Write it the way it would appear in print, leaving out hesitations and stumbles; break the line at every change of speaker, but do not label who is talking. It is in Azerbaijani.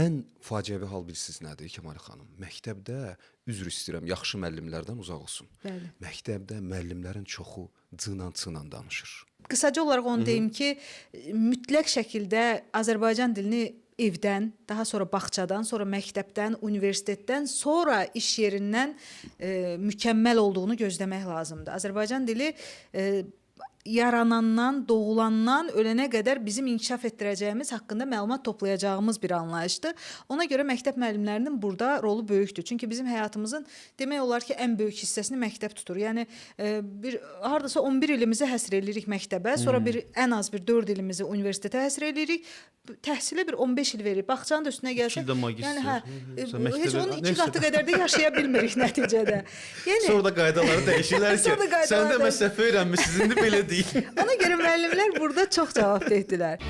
ən faciəvi hal bilirsiniz nədir Kəmal xanım? Məktəbdə, üzr istəyirəm, yaxşı müəllimlərdən uzaq olsun.
Bəli.
Məktəbdə müəllimlərin çoxu cığla danışır.
Qısaca olaraq onu deyim ki, mütləq şəkildə Azərbaycan dilini evdən, daha sonra bağçadan, sonra məktəbdən, universitetdən, sonra iş yerindən mükəmməl olduğunu gözləmək lazımdır. Azərbaycan dili yaranandan, doğulandan ölənə qədər bizim inkişaf etdirəcəyimiz haqqında məlumat toplayacağımız bir anlayışdır. Ona görə məktəb müəllimlərinin burada rolu böyükdür. Çünki bizim həyatımızın demək olar ki, ən böyük hissəsini məktəb tutur. Yəni hardasa 11 ilimizi həsr edirik məktəbə, sonra ən az bir 4 ilimizi universitetə həsr edirik. Təhsilə bir 15 il veririk. Bağçanın da üstünə gəlsə, heç onun 2 qatı qədər də yaşaya bilmirik nəticədə. Yəni
sonra da qaydaları dəyişirlər ki, sən də məsələ öyrənmisiniz, indi belə deyil.
Ona görə müəllimlər burada çox cavabdehdirlər.